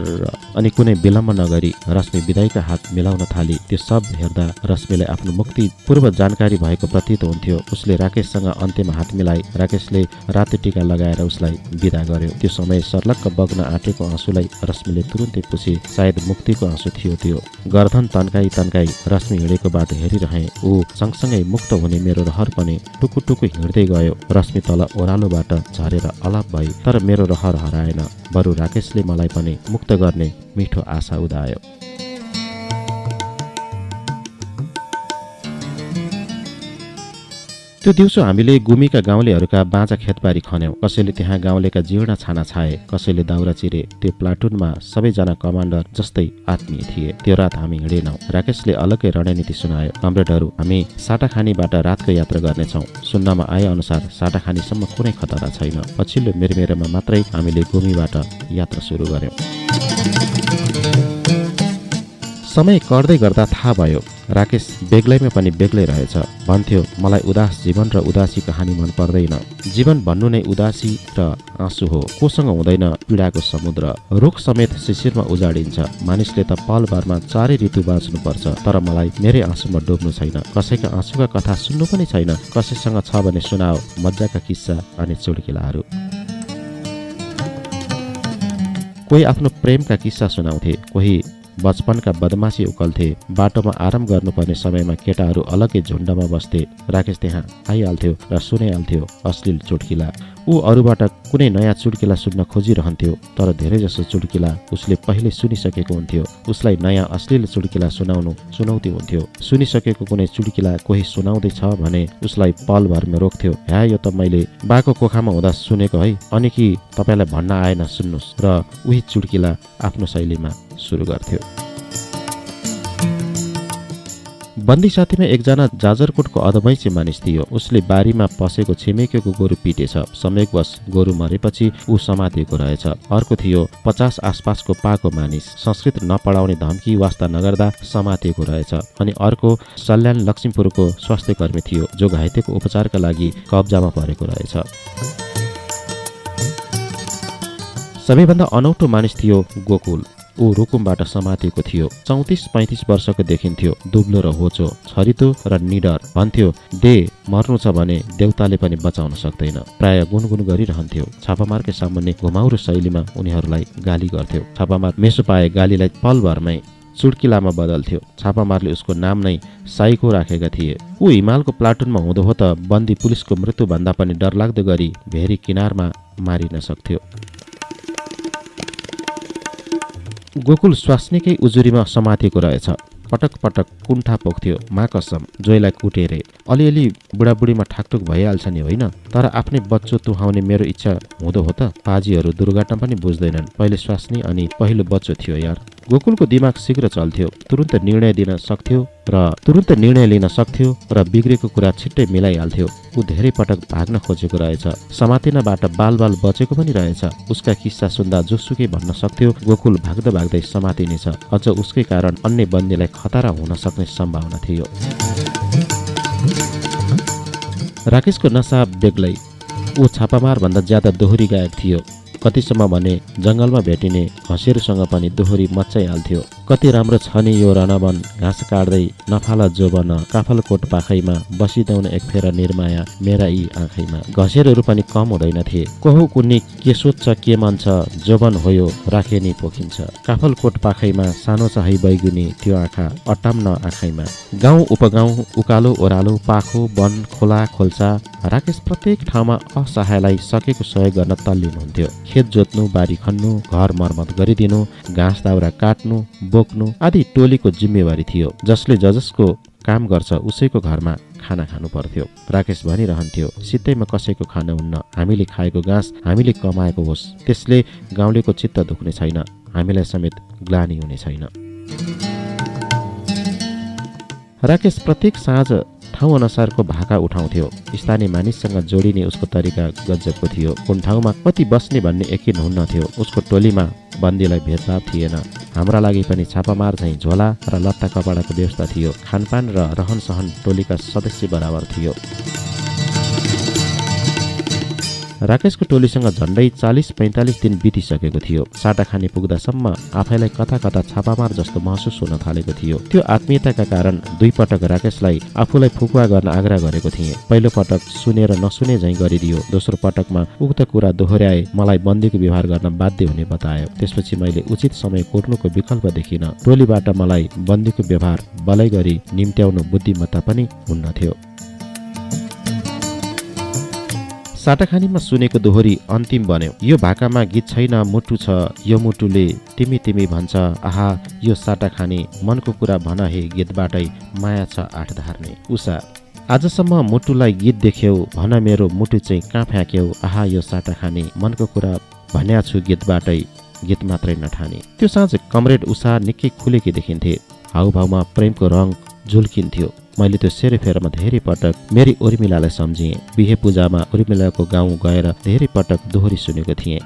अनि कुनै विलम्ब नगरी रश्मि विदाईका हात मिलाउन थाली। त्यो सब हेर्दा रश्मिलाई आफ्नो मुक्ति पूर्व जानकारी भएको प्रतीत हुन्थ्यो। उसले राकेशसँग अन्त्यमा हात मिलाई राकेशले रातो टीका लगाएर उसलाई विदा गर्यो। त्यो समय सर्लक्क बग्न आँटेको आँसुलाई रश्मिले तुरुन्तै पुछी। सायद मुक्तिको आँसु थियो त्यो। गर्दन तन्काई तन्काई रश्मि हिँडेको बाटो हेरिरहे। ऊ सँगसँगै मुक्त हुने मेरो रहर पनि टुकु टुकु हिँड्दै गयो। रश्मि तल ओह्रालोबाट झरेर अलाप भई, तर मेरो रहर हराएन। बरु राकेशले मलाई पनि मुक्त गर्ने मिठो आशा उदायो। त्यो दिउँसो हामीले गुमीका गाउँलेहरूका बाँझा खेतबारी खन्यौं। कसैले त्यहाँ गाउँलेका जीर्ण छाना छाए, कसैले दाउरा चिरे। त्यो प्लाटुनमा सबैजना कमान्डर जस्तै आत्मीय थिए। त्यो रात हामी हिँडेनौं। राकेशले अलग्गै रणनीति सुनायो। कमरेडहरू, हामी साटाखानीबाट रातको यात्रा गर्नेछौं। सुन्नमा आए अनुसार साटाखानीसम्म कुनै खतरा छैन। पछिल्लो मेरमेरमा मात्रै हामीले गुमीबाट यात्रा सुरु गर्यौं। समय कट्दै गर्दा थाहा भयो राकेश बेग्लैमा पनि बेग्लै रहेछ। भन्थ्यो, मलाई उदास जीवन र उदासी कहानी मन पर्दैन। जीवन भन्नु नै उदासी र आँसु हो। कोसँग हुँदैन पीडाको समुद्र। रुख समेत शिशिरमा उजाडिन्छ। मानिसले त पलभरमा चारै ऋतु बाँच्नुपर्छ। तर मलाई मेरै आँसुमा डुब्नु छैन। कसैका आँसुका कथा सुन्नु पनि छैन। कसैसँग छ भने सुनाओ मज्जाका किस्सा अनि चुड्किलाहरू। कोही आफ्नो प्रेमका किस्सा सुनाउँथे, कोही बचपनका बदमासी उकल्थे। बाटोमा आराम गर्नुपर्ने समयमा केटाहरू अलग्गै झुण्डमा बस्थे। राकेश त्यहाँ आइहाल्थ्यो र सुनाइहाल्थ्यो अश्लील चुड्किला। ऊ अरूबाट कुनै नयाँ चुड्किला सुन्न खोजिरहन्थ्यो, तर धेरैजसो चुड्किला उसले पहिले सुनिसकेको हुन्थ्यो। उसलाई नयाँ अश्लील चुड्किला सुनाउनु चुनौती हुन्थ्यो। सुनिसकेको कुनै चुड्किला कोही सुनाउँदैछ भने उसलाई पलभरमा रोक्थ्यो। ह्या, यो त मैले बाको कोखामा हुँदा सुनेको है, अनि कि तपाईँलाई भन्न आएन सुन्नुहोस्, र उही चुड्किला आफ्नो शैलीमा सुरु गर्थ्यो। बन्दी साथीमा एकजना जाजरकोटको अधमैँची मानिस थियो। उसले बारीमा पसेको छिमेकीको गोरु पिटेछ। संयोगवश गोरु मरेपछि ऊ समातिएको रहेछ। अर्को थियो 50 आसपासको पाको मानिस। संस्कृत नपढाउने धम्की वास्ता नगर्दा समातिएको रहेछ। अनि अर्को सल्यान लक्ष्मीपुरको स्वास्थ्यकर्मी थियो, जो घाइतेको उपचारका लागि कब्जामा परेको रहेछ। सबैभन्दा अनौठो मानिस थियो गोकुल। ऊ रुकुमबाट समातिएको थियो। 34-35 वर्षको देखिन्थ्यो। दुब्लो र होचो, छरितो र निडर। भन्थ्यो, दे मर्नु छ भने देउताले पनि बचाउन सक्दैन। प्राय गुनगुन गरिरहन्थ्यो। छापामारकै सामुन्ने घुमाउरो शैलीमा उनीहरूलाई गाली गर्थ्यो। छापामार मेसो पाए गालीलाई पलभरमै चुड्किलामा बदल्थ्यो। छापामारले उसको नाम नै साइको राखेका थिए। ऊ हिमालको प्लाटुनमा हुँदो हो त बन्दी पुलिसको मृत्युभन्दा पनि डरलाग्दो गरी भेरी किनारमा मारिन सक्थ्यो। गोकुल स्वास्नीकै उजुरीमा समातिएको रहेछ। पटक पटक कुण्ठा पोख्थ्यो। मा कसम, जोइलाई कुटेरे। अलिअलि बुढाबुढीमा ठाकटुक भइहाल्छ नि, होइन? तर आफ्नै बच्चो तुहाउने मेरो इच्छा हुँदो हो त? पाजीहरू दुर्घटना पनि बुझ्दैनन्। पहिले स्वास्नी अनि पहिलो बच्चो थियो यार। गोकुलको दिमाग शीघ्र चल्थ्यो। तुरुन्त निर्णय लिन सक्थ्यो र बिग्रेको कुरा छिट्टै मिलाइहाल्थ्यो। ऊ धेरै पटक भाग्न खोजेको रहेछ। समातिनाबाट बाल बचेको पनि रहेछ। उसका किस्सा सुन्दा जोसुकै भन्न सक्थ्यो गोकुल भाग्दा भाग्दै समातिनेछ। अझ उसकै कारण अन्य बन्दीलाई खतरा हुन सक्ने सम्भावना थियो। राकेशको नसा बेग्लै। ऊ छापामार भन्दा ज्यादा दोहोरी गायक थियो। कतिसम्म भने जङ्गलमा भेटिने घँसेहरूसँग पनि दोहोरी मच्चाइहाल्थ्यो। कति राम्रो छ नि यो रणवन, घाँस काट्दै नफाला जोबन, काफलकोट पाखैमा बसिदेउन एक फेर निर्माया मेरा यी आँखैमा। घँसेरहरू पनि कम हुँदैनथे। कहु कुन्नी के सोध्छ के मन छ, जोबन हो यो राखे नि पोखिन्छ। काफलकोट पाखैमा सानो छ है बैगुनी त्यो आँखा अटाम्न आँखैमा। गाउँ उपगाउँ, उकालो ओह्रालो, पाखो वन, खोला खोल्सा, राकेश प्रत्येक ठाउँमा असहायलाई सकेको सहयोग गर्न तल्लीन हुन्थ्यो। खेत जोत्नु, बारी खन्नु, घर मर्मत गरिदिनु, घाँस दाउरा काट्नु, बोक्नु आदि टोलीको जिम्मेवारी थियो। जसले जसको काम गर्छ उसैको घरमा खाना खानु पर्थ्यो। राकेश भनिरहन्थ्यो, सित्तैमा कसैको खाना हुन्न। हामीले खाएको घाँस हामीले कमाएको होस्, त्यसले गाउँलेको चित्त दुख्ने छैन, हामीलाई समेत ग्लानि हुने छैन। राकेश प्रत्येक साँझ ठाउँ अनुसारको भाका उठाउँथ्यो। स्थानीय मानिससँग जोडिने उसको तरिका गजबको थियो। कुन ठाउँमा कति बस्ने भन्ने यकिन हुन्न थियो। उसको टोलीमा बन्दीलाई भेदभाव थिएन। हाम्रा लागि पनि छापामार झैँ झोला र लत्ता कपडाको व्यवस्था थियो। खानपान र रहन सहन टोलीका सदस्य बराबर थियो। राकेशको टोलीसँग झन्डै 40-45 दिन बितिसकेको थियो। साटा खाने पुग्दासम्म आफैलाई कता कता छापामार जस्तो महसुस हुन थालेको थियो। त्यो आत्मीयताका कारण 2 पटक राकेशलाई आफूलाई फुकुवा गर्न आग्रह गरेको थिएँ। पहिलो पटक सुनेर नसुने झैँ गरिदियो। दोस्रो पटकमा उक्त कुरा दोहोर्याए मलाई बन्दीको व्यवहार गर्न बाध्य हुने बतायो। त्यसपछि मैले उचित समय कोर्नुको विकल्प देखिन। टोलीबाट मलाई बन्दीको व्यवहार बलै गरी निम्त्याउनु बुद्धिमत्ता पनि हुन्न थियो। साटाखानीमा सुनेको दोहोरी अन्तिम बन्यो। यो भाकामा गीत छैन, मुटु छ, यो मुटुले तिमी तिमी भन्छ, आहा यो साटाखानी, मनको कुरा भन हे गीतबाटै माया छ 8 धार्ने। उषा, आजसम्म मुटुलाई गीत देख्यौ, भन मेरो मुटु चाहिँ कहाँ फ्याँक्यौ, आहा यो साटाखानी, मनको कुरा भन्या छु गीतबाटै, गीत मात्रै नठाने। त्यो साँझ कमरेड उषा निकै खुलेकी देखिन्थे। हाउभाउमा प्रेमको रङ झुल्किन्थ्यो। मैले त्यो सेरोफेरोमा धेरै पटक मेरी उर्मिलालाई सम्झिएँ। बिहे पूजामा उर्मिलाको गाउँ गएर धेरै पटक दोहोरी सुनेको थिएँ।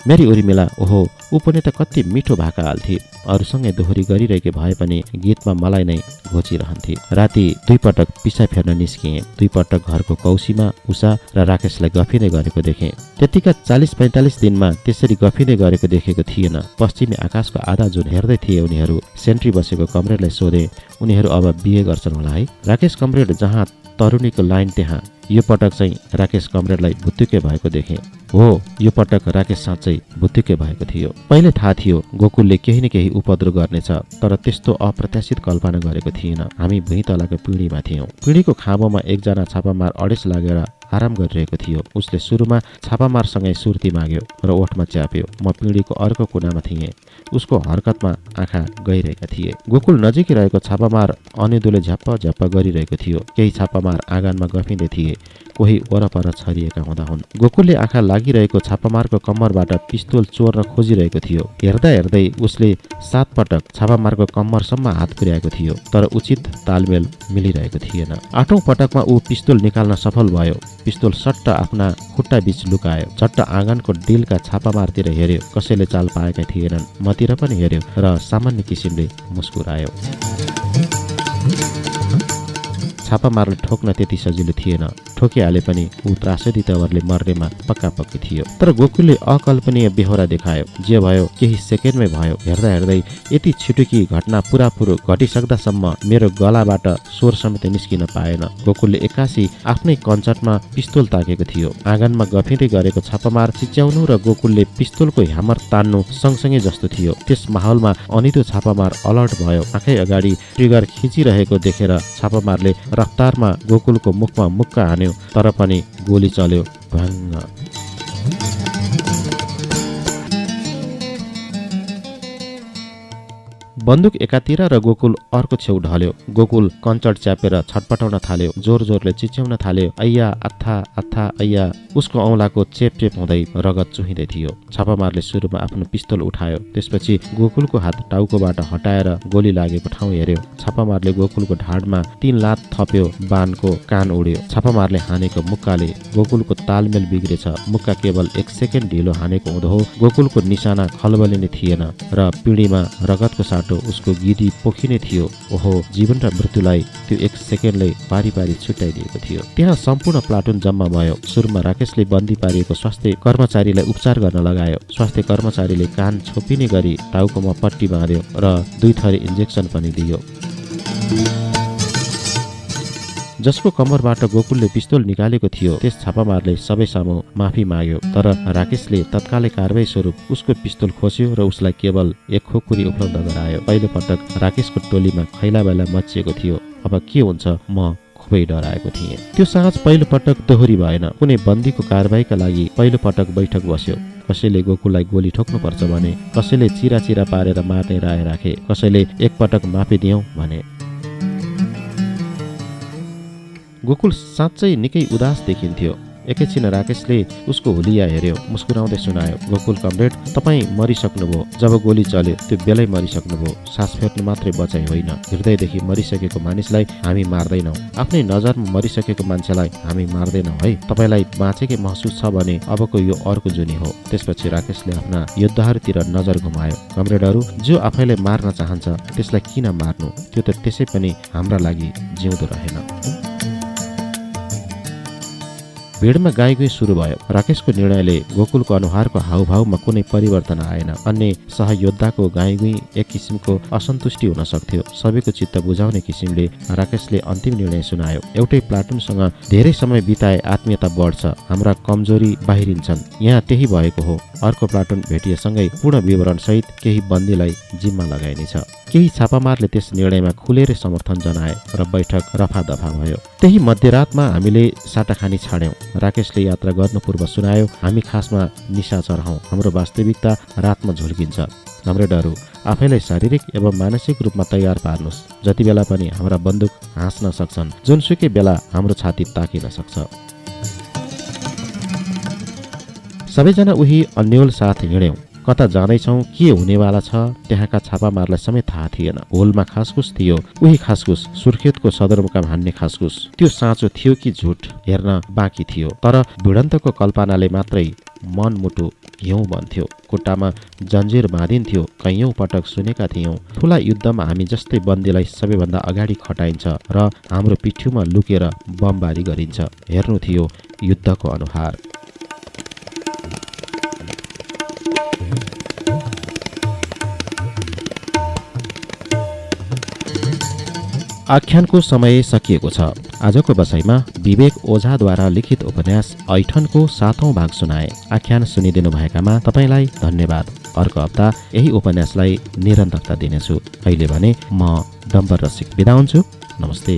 मेरी उर्मिला, ओहो ऊ पनि त कति मिठो भाका हाल्थे। अरूसँगै दोहोरी गरिरहेको भए पनि गीतमा मलाई नै घोचिरहन्थे। राति 2 पटक पिसा फेर्न निस्किएँ। 2 पटक घरको कौसीमा उषा र राकेशलाई गफिँदै गरेको देखेँ। त्यतिका 40-45 दिनमा त्यसरी गफिँदै गरेको देखेको थिएन। पश्चिमी आकाशको आधा जुन हेर्दै थिए उनीहरू। सेन्ट्री बसेको कमरेडलाई सोधे, उनीहरू अब बिहे गर्छन् होला है? राकेश कमरेड जहाँ तरुणीको लाइन त्यहाँ। यो पटक चाहिँ राकेश कमरेडलाई भुत्तुकै भएको देखेँ। हो, यो पटक राकेश साँच्चै भुत्तुकै भएको थियो। पहिले थाहा थियो गोकुलले केही न केही उपद्रो गर्नेछ, तर त्यस्तो अप्रत्याशित कल्पना गरेको थिएन। हामी भुइँ तलाको पिँढीमा थियौँ। पिँढीको खाँबोमा एकजना छापामार अडेस लागेर आराम गरिरहेको थियो। उसले सुरुमा छापामारसँगै सुर्ती माग्यो र ओठमा च्याप्यो। म पिँढीको अर्को कुनामा थिएँ। उसको हरकतमा आँखा गइरहेका थिए। गोकुल नजिकै रहेको छापामार अनिदुले झ्याप्प झ्याप्प गरिरहेको थियो। केही छापामार आँगनमा गफिँदै थिए, कोही वरपर छरिएका हुँदा हुन्। गोकुलले आँखा लागिरहेको छापामारको कम्मरबाट पिस्तोल चोर्न खोजिरहेको थियो। हेर्दा हेर्दै उसले 7 पटक छापामारको कम्मरसम्म हात पुर्याएको थियो, तर उचित तालमेल मिलिरहेको थिएन। 8औं पटकमा ऊ पिस्तोल निकाल्न सफल भयो। पिस्तोल सट्ट आफ्ना खुट्टा बीच लुकायो। झट्ट आँगनको डिलका छापामारतिर हेर्यो। कसैले चाल पाएका थिएनन्। मतिर पनि हेर्यो र सामान्य किसिमले मुस्कुरायो। छापामारले ठोक्न त्यति सजिलो थिएन। ठोकिहाले पनि ऊ त्रासदी तवरले मर्नेमा पक्का पक्की थियो। तर गोकुलले अकल्पनीय बेहोरा देखायो। जे भयो केही सेकेन्डमै भयो। हेर्दा हेर्दै यति छिटो कि घटना पुरापुरो घटिसक्दासम्म मेरो गलाबाट स्वर समेत निस्किन पाएन। गोकुलले एक्कासी आफ्नै कञ्चटमा पिस्तोल ताकेको थियो। आँगनमा गफिँदै गरेको छापामार चिच्याउनु र गोकुलले पिस्तोलको ह्यामर तान्नु सँगसँगै जस्तो थियो। त्यस माहौलमा अनिदो छापामार अलर्ट भयो। आँखै अगाडि ट्रिगर खिचिरहेको देखेर छापामारले रफ्तारमा गोकुलको मुखमा मुक्का हान्यो, तर पनि गोली चल्यो भ्वाङ्ग। बन्दुक एकातिर र गोकुल अर्को छेउ ढल्यो। गोकुल कञ्चट च्यापेर छटपटाउन थाल्यो। जोर जोरले चिच्याउन थाल्यो, अय्या अत्था अत्था अय्या। उसको औँलाको चेप चेप हुँदै रगत चुहिँदै थियो। छापामारले सुरुमा आफ्नो पिस्तोल उठायो। त्यसपछि गोकुलको हात टाउकोबाट हटाएर गोली लागेको ठाउँ हेर्यो। छापामारले गोकुलको ढाडमा 3 लात थप्यो। बानको कान उड्यो। छापामारले हानेको मुक्काले गोकुलको तालमेल बिग्रेछ। मुक्का केवल 1 सेकेन्ड ढिलो हानेको हुँदो हो। गोकुलको निशाना खलबलिने थिएन र पिँढीमा रगतको साटो उसको गिदी पोखिने थियो। ओहो, जीवन र मृत्युलाई त्यो 1 सेकेन्डले पारी पारी छुट्याइदिएको थियो। त्यहाँ सम्पूर्ण प्लाटुन जम्मा भयो। सुरुमा राकेशले बन्दी पारिएको स्वास्थ्य कर्मचारीलाई उपचार गर्न लगायो। स्वास्थ्य कर्मचारीले कान छोपिने गरी टाउकोमा पट्टी बाँध्यो र 2 थरी इन्जेक्सन पनि दियो। जसको कम्मरबाट गोकुलले पिस्तोल निकालेको थियो त्यस छापामारले सबैसामु माफी माग्यो। तर राकेशले तत्कालै कारबाही स्वरूप उसको पिस्तोल खोस्यो र उसलाई केवल 1 खोकुरी उपलब्ध गरायो। पहिलो पटक राकेशको टोलीमा खैलाबैला मचिएको थियो। अब के हुन्छ म खुबै डराएको थिएँ। त्यो साँझ पहिलो पटक दोहोरी भएन। कुनै बन्दीको कारबाहीका लागि पहिलो पटक बैठक बस्यो। कसैले गोकुललाई गोली ठोक्नुपर्छ भने, कसैले चिरा चिरा पारेर मार्ने राय राखे, कसैले 1 पटक माफी दियौँ भने। गोकुल साँच्चै निकै उदास देखिन्थ्यो। एकैछिन राकेशले उसको हुलिया हेर्यो, मुस्कुराउँदै सुनायो, गोकुल कमरेड, तपाईँ मरिसक्नुभयो। जब गोली चल्यो त्यो बेलै मरिसक्नुभयो। सास फेर्नु मात्रै बचाइ होइन, हृदयदेखि मरिसकेको मानिसलाई हामी मार्दैनौँ। आफ्नै नजरमा मरिसकेको मान्छेलाई हामी मार्दैनौँ है। तपाईँलाई बाँचेकै महसुस छ भने अबको यो अर्को जुनी हो। त्यसपछि राकेशले आफ्ना योद्धाहरूतिर नजर घुमायो। कमरेडहरू, जो आफैलाई मार्न चाहन्छ त्यसलाई किन मार्नु? त्यो त त्यसै पनि हाम्रा लागि जिउँदो रहेन। भिडमा गाईगुई सुरु भयो। राकेशको निर्णयले गोकुलको अनुहारको हाउभावमा कुनै परिवर्तन आएन। अन्य सहयोद्धाको गाईगुई एक किसिमको असन्तुष्टि हुन सक्थ्यो। सबैको चित्त बुझाउने किसिमले राकेशले अन्तिम निर्णय सुनायो। एउटै प्लाटुनसँग धेरै समय बिताए आत्मीयता बढ्छ, हाम्रा कमजोरी बाहिरिन्छन्। यहाँ त्यही भएको हो। अर्को प्लाटुन भेटिएसँगै पूर्ण विवरणसहित केही बन्दीलाई जिम्मा लगाइनेछ। केही छापामारले त्यस निर्णयमा खुलेरै समर्थन जनाए र बैठक रफादफा भयो। त्यही मध्यरातमा हामीले साटाखानी छाड्यौं। राकेशले यात्रा गर्नु पूर्व सुनायो, हामी खासमा निशाचर हौं। हाम्रो वास्तविकता रातमा झुल्किन्छ। कमरेडहरू, आफैलाई शारीरिक एवं मानसिक रूपमा तयार पार्नुहोस्। जति बेला पनि हाम्रा बन्दुक हाँस्न सक्छन्, जुनसुकै बेला हाम्रो छाती ताकिन सक्छ। सबैजना उही अन्यल साथ हिँड्यौं। कता जाँदैछौँ, के हुनेवाला छ, त्यहाँका छापामारलाई समेत थाहा थिएन। होलमा खासखुस थियो, उही खासखुस सुर्खेतको सदरमुकाम हान्ने खासखुस। त्यो साँचो थियो कि झुट हेर्न बाँकी थियो। तर भिडन्तको कल्पनाले मात्रै मनमुटु हिउँ बन्थ्यो। खुट्टामा जन्जिर बाँधिन्थ्यो। कैयौं पटक सुनेका थियौं, ठुला युद्धमा हामी जस्तै बन्दीलाई सबैभन्दा अगाडि खटाइन्छ र हाम्रो पिठ्यूमा लुकेर बमबारी गरिन्छ। हेर्नु थियो युद्धको अनुहार। आख्यानको समय सकिएको छ। आजको बसाइमा विवेक ओझाद्वारा लिखित उपन्यास ऐठनको 7औं भाग सुनाए। आख्यान सुनिदिनु भएकामा तपाईलाई धन्यवाद। अर्को हप्ता यही उपन्यासलाई निरन्तरता दिनेछु। अहिले भने म डम्बर रसिक बिदा हुन्छु। नमस्ते।